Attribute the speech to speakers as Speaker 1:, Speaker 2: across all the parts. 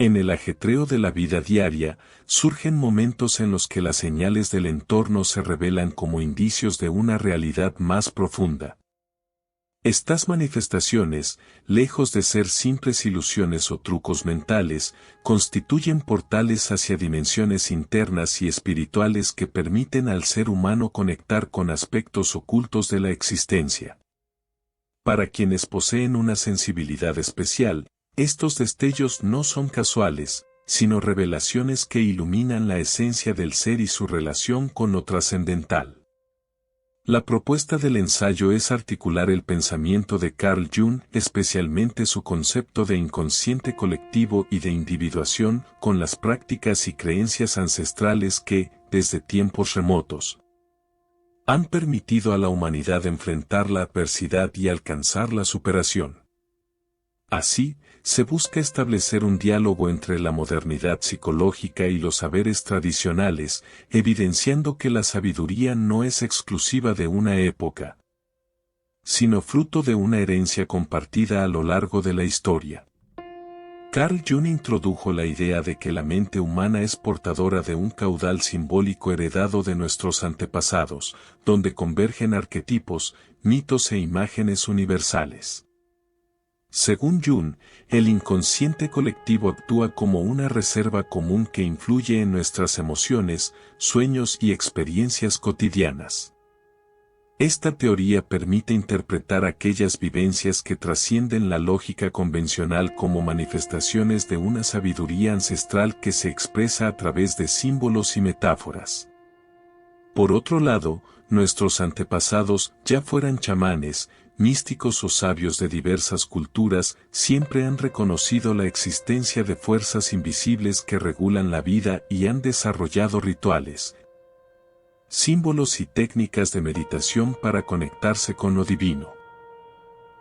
Speaker 1: En el ajetreo de la vida diaria, surgen momentos en los que las señales del entorno se revelan como indicios de una realidad más profunda. Estas manifestaciones, lejos de ser simples ilusiones o trucos mentales, constituyen portales hacia dimensiones internas y espirituales que permiten al ser humano conectar con aspectos ocultos de la existencia. Para quienes poseen una sensibilidad especial, estos destellos no son casuales, sino revelaciones que iluminan la esencia del ser y su relación con lo trascendental. La propuesta del ensayo es articular el pensamiento de Carl Jung, especialmente su concepto de inconsciente colectivo y de individuación, con las prácticas y creencias ancestrales que, desde tiempos remotos, han permitido a la humanidad enfrentar la adversidad y alcanzar la superación. Así, se busca establecer un diálogo entre la modernidad psicológica y los saberes tradicionales, evidenciando que la sabiduría no es exclusiva de una época, sino fruto de una herencia compartida a lo largo de la historia. Carl Jung introdujo la idea de que la mente humana es portadora de un caudal simbólico heredado de nuestros antepasados, donde convergen arquetipos, mitos e imágenes universales. Según Jung, el inconsciente colectivo actúa como una reserva común que influye en nuestras emociones, sueños y experiencias cotidianas. Esta teoría permite interpretar aquellas vivencias que trascienden la lógica convencional como manifestaciones de una sabiduría ancestral que se expresa a través de símbolos y metáforas. Por otro lado, nuestros antepasados, ya fueran chamanes, místicos o sabios de diversas culturas, siempre han reconocido la existencia de fuerzas invisibles que regulan la vida y han desarrollado rituales, símbolos y técnicas de meditación para conectarse con lo divino.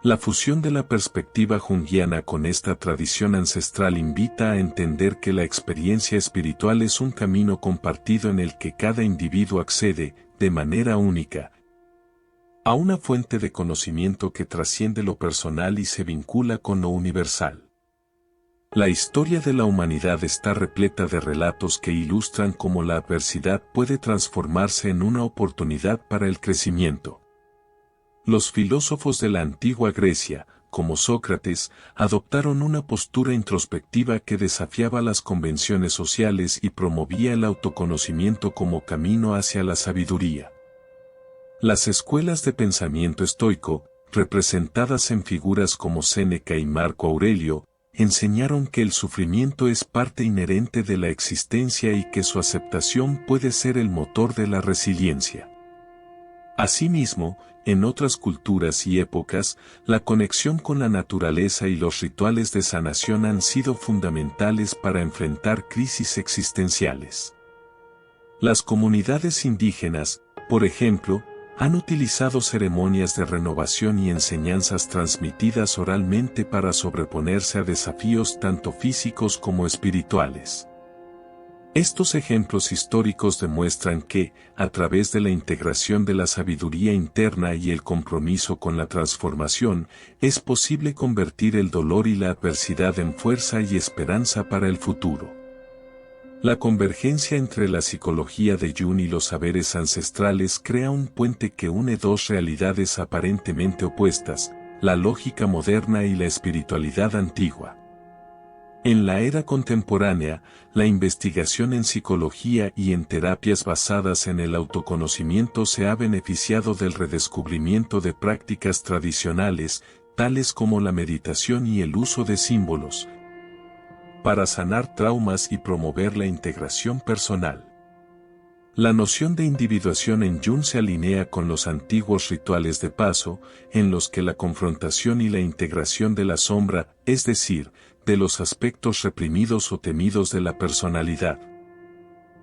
Speaker 1: La fusión de la perspectiva junguiana con esta tradición ancestral invita a entender que la experiencia espiritual es un camino compartido en el que cada individuo accede, de manera única, a una fuente de conocimiento que trasciende lo personal y se vincula con lo universal. La historia de la humanidad está repleta de relatos que ilustran cómo la adversidad puede transformarse en una oportunidad para el crecimiento. Los filósofos de la antigua Grecia, como Sócrates, adoptaron una postura introspectiva que desafiaba las convenciones sociales y promovía el autoconocimiento como camino hacia la sabiduría. Las escuelas de pensamiento estoico, representadas en figuras como Séneca y Marco Aurelio, enseñaron que el sufrimiento es parte inherente de la existencia y que su aceptación puede ser el motor de la resiliencia. Asimismo, en otras culturas y épocas, la conexión con la naturaleza y los rituales de sanación han sido fundamentales para enfrentar crisis existenciales. Las comunidades indígenas, por ejemplo, han utilizado ceremonias de renovación y enseñanzas transmitidas oralmente para sobreponerse a desafíos tanto físicos como espirituales. Estos ejemplos históricos demuestran que, a través de la integración de la sabiduría interna y el compromiso con la transformación, es posible convertir el dolor y la adversidad en fuerza y esperanza para el futuro. La convergencia entre la psicología de Jung y los saberes ancestrales crea un puente que une dos realidades aparentemente opuestas, la lógica moderna y la espiritualidad antigua. En la era contemporánea, la investigación en psicología y en terapias basadas en el autoconocimiento se ha beneficiado del redescubrimiento de prácticas tradicionales, tales como la meditación y el uso de símbolos, para sanar traumas y promover la integración personal. La noción de individuación en Jung se alinea con los antiguos rituales de paso, en los que la confrontación y la integración de la sombra, es decir, de los aspectos reprimidos o temidos de la personalidad,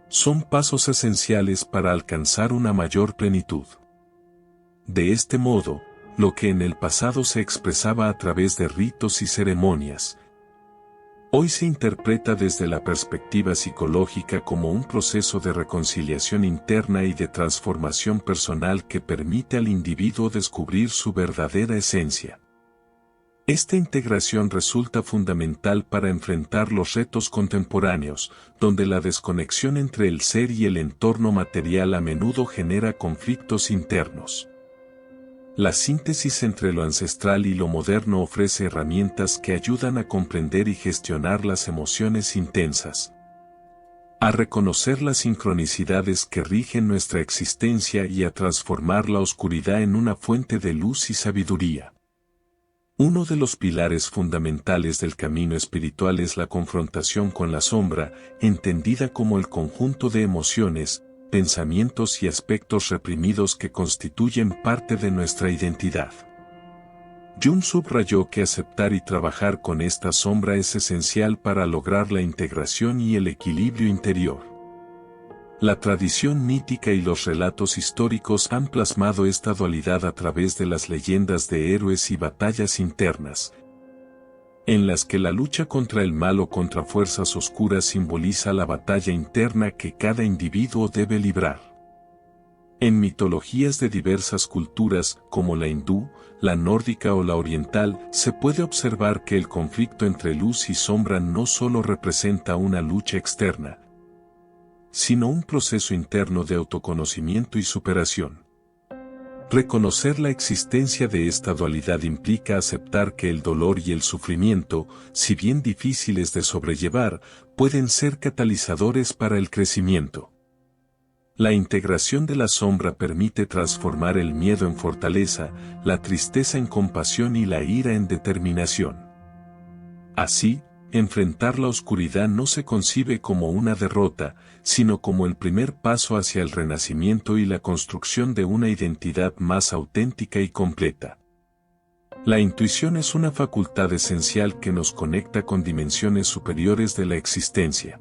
Speaker 1: son pasos esenciales para alcanzar una mayor plenitud. De este modo, lo que en el pasado se expresaba a través de ritos y ceremonias, hoy se interpreta desde la perspectiva psicológica como un proceso de reconciliación interna y de transformación personal que permite al individuo descubrir su verdadera esencia. Esta integración resulta fundamental para enfrentar los retos contemporáneos, donde la desconexión entre el ser y el entorno material a menudo genera conflictos internos. La síntesis entre lo ancestral y lo moderno ofrece herramientas que ayudan a comprender y gestionar las emociones intensas, a reconocer las sincronicidades que rigen nuestra existencia y a transformar la oscuridad en una fuente de luz y sabiduría. Uno de los pilares fundamentales del camino espiritual es la confrontación con la sombra, entendida como el conjunto de emociones, pensamientos y aspectos reprimidos que constituyen parte de nuestra identidad. Jung subrayó que aceptar y trabajar con esta sombra es esencial para lograr la integración y el equilibrio interior. La tradición mítica y los relatos históricos han plasmado esta dualidad a través de las leyendas de héroes y batallas internas, en las que la lucha contra el mal o contra fuerzas oscuras simboliza la batalla interna que cada individuo debe librar. En mitologías de diversas culturas, como la hindú, la nórdica o la oriental, se puede observar que el conflicto entre luz y sombra no solo representa una lucha externa, sino un proceso interno de autoconocimiento y superación. Reconocer la existencia de esta dualidad implica aceptar que el dolor y el sufrimiento, si bien difíciles de sobrellevar, pueden ser catalizadores para el crecimiento. La integración de la sombra permite transformar el miedo en fortaleza, la tristeza en compasión y la ira en determinación. Así, enfrentar la oscuridad no se concibe como una derrota, sino como el primer paso hacia el renacimiento y la construcción de una identidad más auténtica y completa. La intuición es una facultad esencial que nos conecta con dimensiones superiores de la existencia.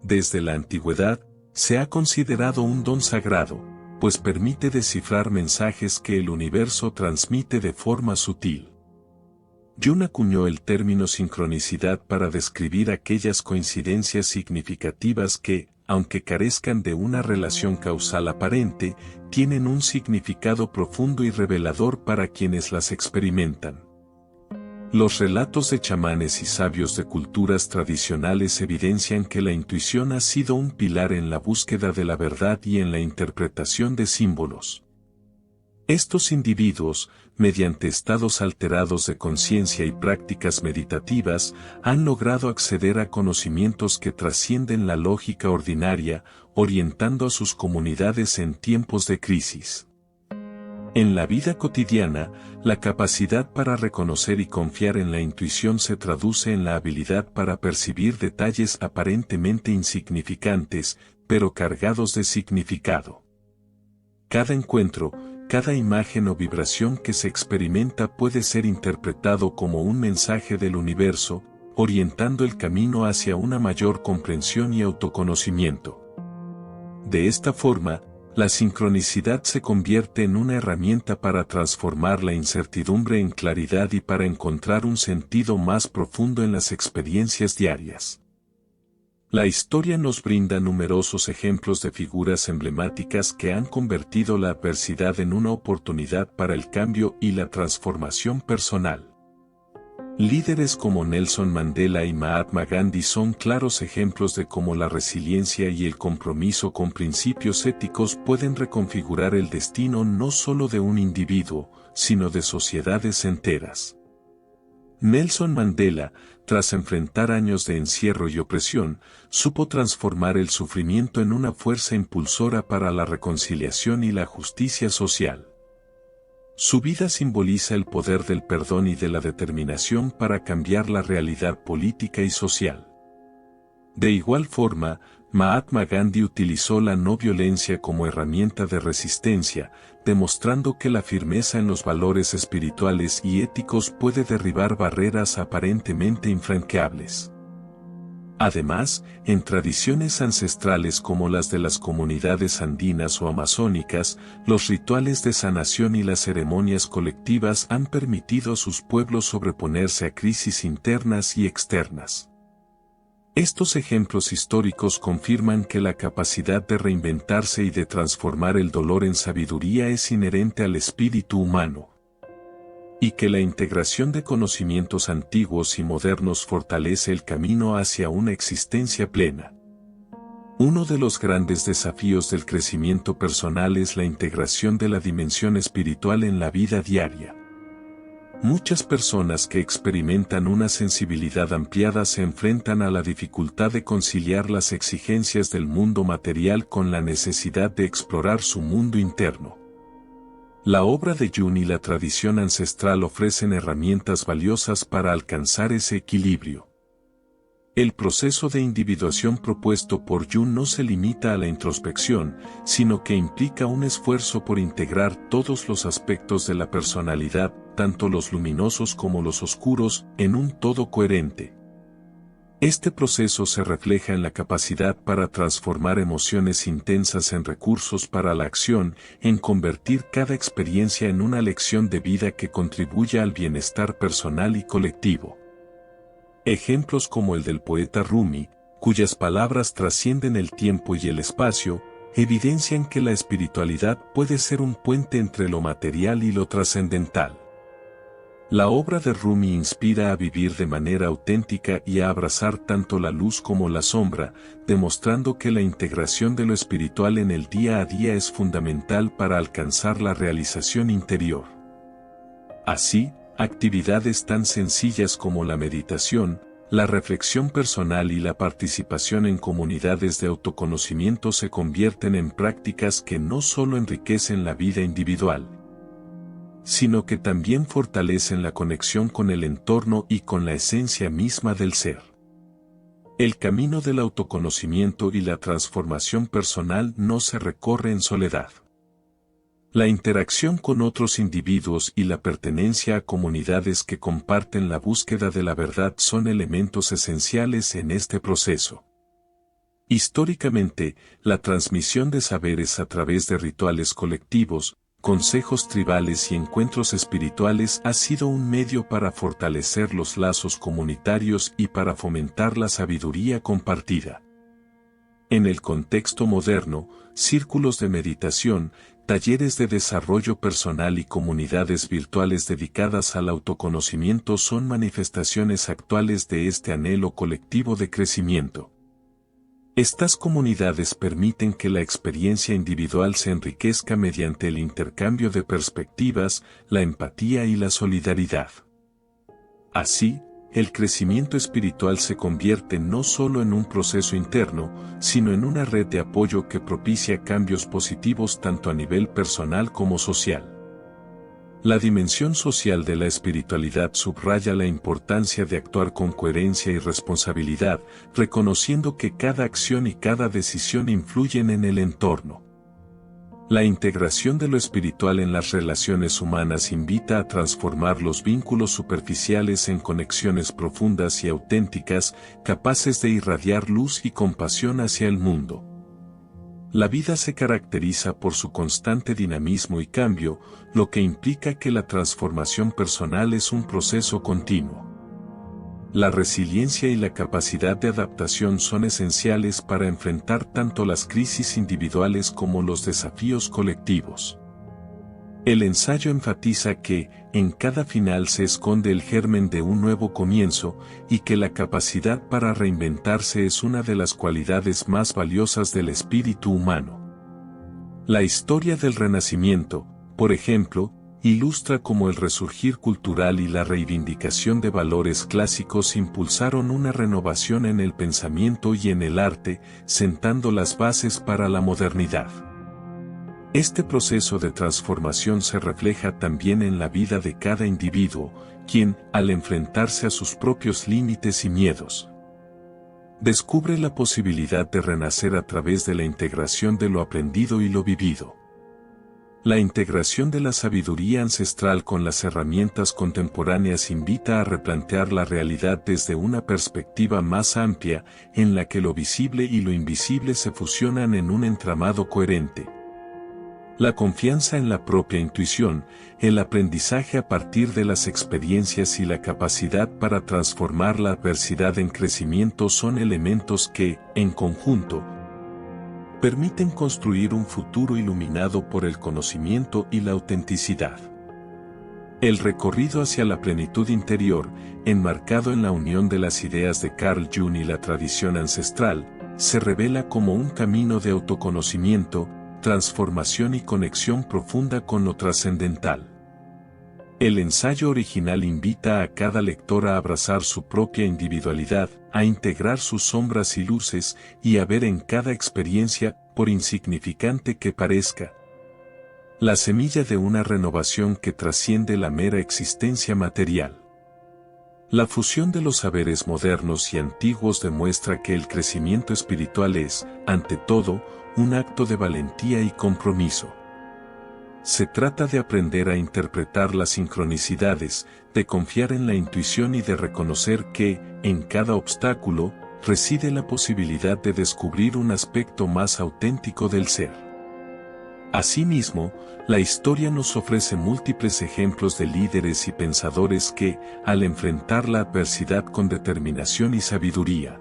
Speaker 1: Desde la antigüedad, se ha considerado un don sagrado, pues permite descifrar mensajes que el universo transmite de forma sutil. Jung acuñó el término sincronicidad para describir aquellas coincidencias significativas que, aunque carezcan de una relación causal aparente, tienen un significado profundo y revelador para quienes las experimentan. Los relatos de chamanes y sabios de culturas tradicionales evidencian que la intuición ha sido un pilar en la búsqueda de la verdad y en la interpretación de símbolos. Estos individuos, mediante estados alterados de conciencia y prácticas meditativas, han logrado acceder a conocimientos que trascienden la lógica ordinaria, orientando a sus comunidades en tiempos de crisis. En la vida cotidiana, la capacidad para reconocer y confiar en la intuición se traduce en la habilidad para percibir detalles aparentemente insignificantes, pero cargados de significado. Cada encuentro, cada imagen o vibración que se experimenta puede ser interpretado como un mensaje del universo, orientando el camino hacia una mayor comprensión y autoconocimiento. De esta forma, la sincronicidad se convierte en una herramienta para transformar la incertidumbre en claridad y para encontrar un sentido más profundo en las experiencias diarias. La historia nos brinda numerosos ejemplos de figuras emblemáticas que han convertido la adversidad en una oportunidad para el cambio y la transformación personal. Líderes como Nelson Mandela y Mahatma Gandhi son claros ejemplos de cómo la resiliencia y el compromiso con principios éticos pueden reconfigurar el destino no solo de un individuo, sino de sociedades enteras. Nelson Mandela, tras enfrentar años de encierro y opresión, supo transformar el sufrimiento en una fuerza impulsora para la reconciliación y la justicia social. Su vida simboliza el poder del perdón y de la determinación para cambiar la realidad política y social. De igual forma, Mahatma Gandhi utilizó la no violencia como herramienta de resistencia, demostrando que la firmeza en los valores espirituales y éticos puede derribar barreras aparentemente infranqueables. Además, en tradiciones ancestrales como las de las comunidades andinas o amazónicas, los rituales de sanación y las ceremonias colectivas han permitido a sus pueblos sobreponerse a crisis internas y externas. Estos ejemplos históricos confirman que la capacidad de reinventarse y de transformar el dolor en sabiduría es inherente al espíritu humano. y que la integración de conocimientos antiguos y modernos fortalece el camino hacia una existencia plena. Uno de los grandes desafíos del crecimiento personal es la integración de la dimensión espiritual en la vida diaria. Muchas personas que experimentan una sensibilidad ampliada se enfrentan a la dificultad de conciliar las exigencias del mundo material con la necesidad de explorar su mundo interno. La obra de Jung y la tradición ancestral ofrecen herramientas valiosas para alcanzar ese equilibrio. El proceso de individuación propuesto por Jung no se limita a la introspección, sino que implica un esfuerzo por integrar todos los aspectos de la personalidad, tanto los luminosos como los oscuros, en un todo coherente. Este proceso se refleja en la capacidad para transformar emociones intensas en recursos para la acción, en convertir cada experiencia en una lección de vida que contribuya al bienestar personal y colectivo. Ejemplos como el del poeta Rumi, cuyas palabras trascienden el tiempo y el espacio, evidencian que la espiritualidad puede ser un puente entre lo material y lo trascendental. La obra de Rumi inspira a vivir de manera auténtica y a abrazar tanto la luz como la sombra, demostrando que la integración de lo espiritual en el día a día es fundamental para alcanzar la realización interior. Así, actividades tan sencillas como la meditación, la reflexión personal y la participación en comunidades de autoconocimiento se convierten en prácticas que no solo enriquecen la vida individual, sino que también fortalecen la conexión con el entorno y con la esencia misma del ser. El camino del autoconocimiento y la transformación personal no se recorre en soledad. La interacción con otros individuos y la pertenencia a comunidades que comparten la búsqueda de la verdad son elementos esenciales en este proceso. Históricamente, la transmisión de saberes a través de rituales colectivos, consejos tribales y encuentros espirituales ha sido un medio para fortalecer los lazos comunitarios y para fomentar la sabiduría compartida. En el contexto moderno, círculos de meditación, talleres de desarrollo personal y comunidades virtuales dedicadas al autoconocimiento son manifestaciones actuales de este anhelo colectivo de crecimiento. Estas comunidades permiten que la experiencia individual se enriquezca mediante el intercambio de perspectivas, la empatía y la solidaridad. Así, el crecimiento espiritual se convierte no solo en un proceso interno, sino en una red de apoyo que propicia cambios positivos tanto a nivel personal como social. La dimensión social de la espiritualidad subraya la importancia de actuar con coherencia y responsabilidad, reconociendo que cada acción y cada decisión influyen en el entorno. La integración de lo espiritual en las relaciones humanas invita a transformar los vínculos superficiales en conexiones profundas y auténticas, capaces de irradiar luz y compasión hacia el mundo. La vida se caracteriza por su constante dinamismo y cambio, lo que implica que la transformación personal es un proceso continuo. La resiliencia y la capacidad de adaptación son esenciales para enfrentar tanto las crisis individuales como los desafíos colectivos. El ensayo enfatiza que, en cada final se esconde el germen de un nuevo comienzo, y que la capacidad para reinventarse es una de las cualidades más valiosas del espíritu humano. La historia del Renacimiento, por ejemplo, ilustra cómo el resurgir cultural y la reivindicación de valores clásicos impulsaron una renovación en el pensamiento y en el arte, sentando las bases para la modernidad. Este proceso de transformación se refleja también en la vida de cada individuo, quien, al enfrentarse a sus propios límites y miedos, descubre la posibilidad de renacer a través de la integración de lo aprendido y lo vivido. La integración de la sabiduría ancestral con las herramientas contemporáneas invita a replantear la realidad desde una perspectiva más amplia, en la que lo visible y lo invisible se fusionan en un entramado coherente. La confianza en la propia intuición, el aprendizaje a partir de las experiencias y la capacidad para transformar la adversidad en crecimiento son elementos que, en conjunto, permiten construir un futuro iluminado por el conocimiento y la autenticidad. El recorrido hacia la plenitud interior, enmarcado en la unión de las ideas de Carl Jung y la tradición ancestral, se revela como un camino de autoconocimiento, transformación y conexión profunda con lo trascendental. El ensayo original invita a cada lector a abrazar su propia individualidad, a integrar sus sombras y luces, y a ver en cada experiencia, por insignificante que parezca, la semilla de una renovación que trasciende la mera existencia material. La fusión de los saberes modernos y antiguos demuestra que el crecimiento espiritual es, ante todo, un acto de valentía y compromiso. Se trata de aprender a interpretar las sincronicidades, de confiar en la intuición y de reconocer que, en cada obstáculo, reside la posibilidad de descubrir un aspecto más auténtico del ser. Asimismo, la historia nos ofrece múltiples ejemplos de líderes y pensadores que, al enfrentar la adversidad con determinación y sabiduría,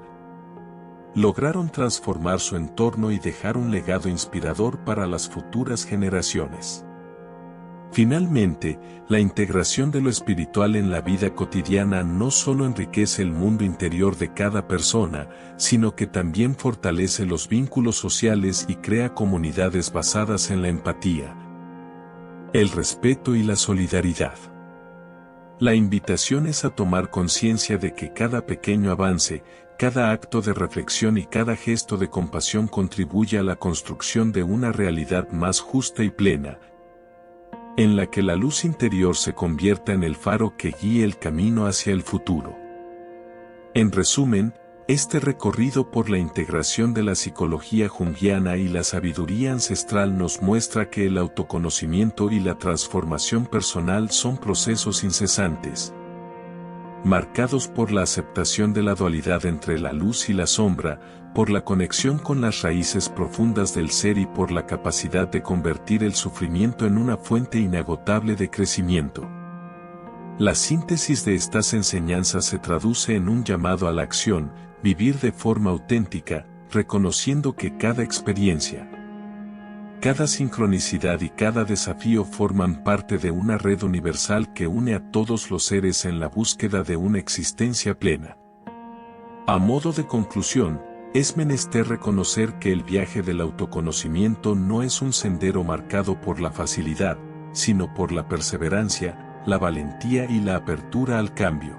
Speaker 1: lograron transformar su entorno y dejar un legado inspirador para las futuras generaciones. Finalmente, la integración de lo espiritual en la vida cotidiana no solo enriquece el mundo interior de cada persona, sino que también fortalece los vínculos sociales y crea comunidades basadas en la empatía, el respeto y la solidaridad. La invitación es a tomar conciencia de que cada pequeño avance, cada acto de reflexión y cada gesto de compasión contribuye a la construcción de una realidad más justa y plena, en la que la luz interior se convierta en el faro que guíe el camino hacia el futuro. En resumen, este recorrido por la integración de la psicología junguiana y la sabiduría ancestral nos muestra que el autoconocimiento y la transformación personal son procesos incesantes, marcados por la aceptación de la dualidad entre la luz y la sombra, por la conexión con las raíces profundas del ser y por la capacidad de convertir el sufrimiento en una fuente inagotable de crecimiento. La síntesis de estas enseñanzas se traduce en un llamado a la acción, vivir de forma auténtica, reconociendo que cada experiencia, cada sincronicidad y cada desafío forman parte de una red universal que une a todos los seres en la búsqueda de una existencia plena. A modo de conclusión, es menester reconocer que el viaje del autoconocimiento no es un sendero marcado por la facilidad, sino por la perseverancia, la valentía y la apertura al cambio.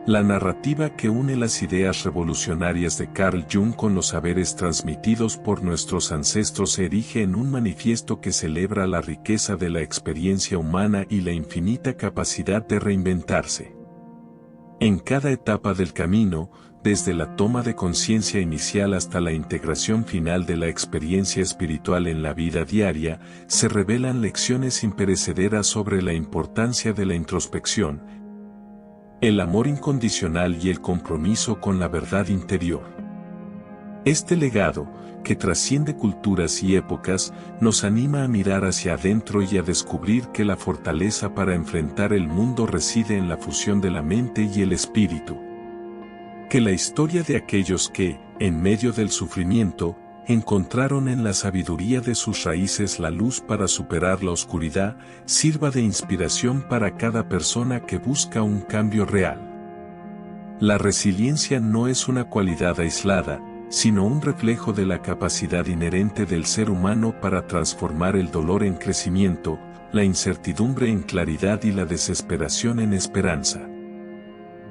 Speaker 1: La narrativa que une las ideas revolucionarias de Carl Jung con los saberes transmitidos por nuestros ancestros se erige en un manifiesto que celebra la riqueza de la experiencia humana y la infinita capacidad de reinventarse. En cada etapa del camino, desde la toma de conciencia inicial hasta la integración final de la experiencia espiritual en la vida diaria, se revelan lecciones imperecederas sobre la importancia de la introspección, el amor incondicional y el compromiso con la verdad interior. Este legado, que trasciende culturas y épocas, nos anima a mirar hacia adentro y a descubrir que la fortaleza para enfrentar el mundo reside en la fusión de la mente y el espíritu. Que la historia de aquellos que, en medio del sufrimiento, encontraron en la sabiduría de sus raíces la luz para superar la oscuridad, sirva de inspiración para cada persona que busca un cambio real. La resiliencia no es una cualidad aislada, sino un reflejo de la capacidad inherente del ser humano para transformar el dolor en crecimiento, la incertidumbre en claridad y la desesperación en esperanza.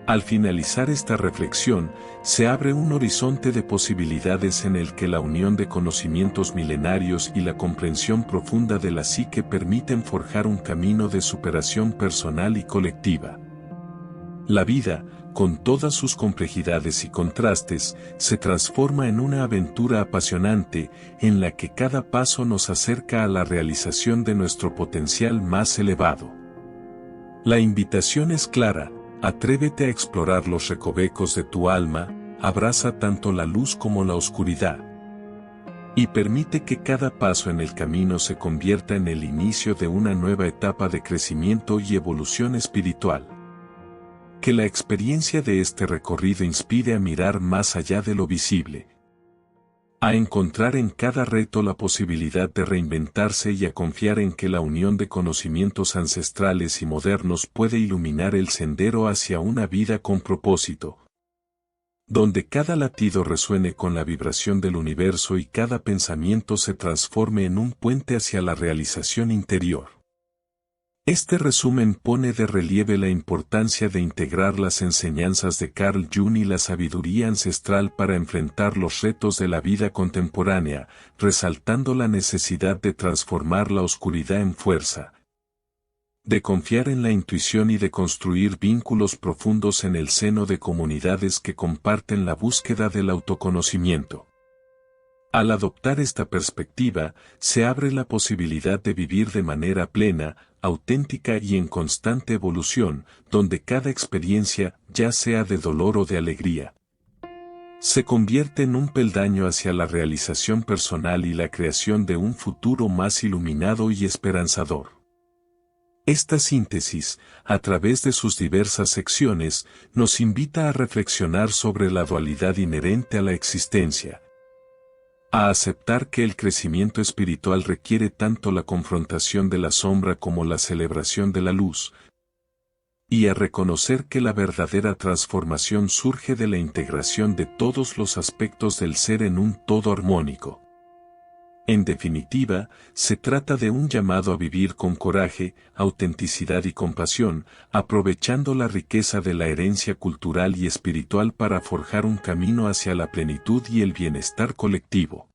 Speaker 1: Al finalizar esta reflexión, se abre un horizonte de posibilidades en el que la unión de conocimientos milenarios y la comprensión profunda de la psique permiten forjar un camino de superación personal y colectiva. La vida, con todas sus complejidades y contrastes, se transforma en una aventura apasionante, en la que cada paso nos acerca a la realización de nuestro potencial más elevado. La invitación es clara: atrévete a explorar los recovecos de tu alma, abraza tanto la luz como la oscuridad, y permite que cada paso en el camino se convierta en el inicio de una nueva etapa de crecimiento y evolución espiritual. Que la experiencia de este recorrido inspire a mirar más allá de lo visible, A encontrar en cada reto la posibilidad de reinventarse y a confiar en que la unión de conocimientos ancestrales y modernos puede iluminar el sendero hacia una vida con propósito, donde cada latido resuene con la vibración del universo y cada pensamiento se transforme en un puente hacia la realización interior. Este resumen pone de relieve la importancia de integrar las enseñanzas de Carl Jung y la sabiduría ancestral para enfrentar los retos de la vida contemporánea, resaltando la necesidad de transformar la oscuridad en fuerza, de confiar en la intuición y de construir vínculos profundos en el seno de comunidades que comparten la búsqueda del autoconocimiento. Al adoptar esta perspectiva, se abre la posibilidad de vivir de manera plena, auténtica y en constante evolución, donde cada experiencia, ya sea de dolor o de alegría, se convierte en un peldaño hacia la realización personal y la creación de un futuro más iluminado y esperanzador. Esta síntesis, a través de sus diversas secciones, nos invita a reflexionar sobre la dualidad inherente a la existencia, a aceptar que el crecimiento espiritual requiere tanto la confrontación de la sombra como la celebración de la luz, y a reconocer que la verdadera transformación surge de la integración de todos los aspectos del ser en un todo armónico. En definitiva, se trata de un llamado a vivir con coraje, autenticidad y compasión, aprovechando la riqueza de la herencia cultural y espiritual para forjar un camino hacia la plenitud y el bienestar colectivo.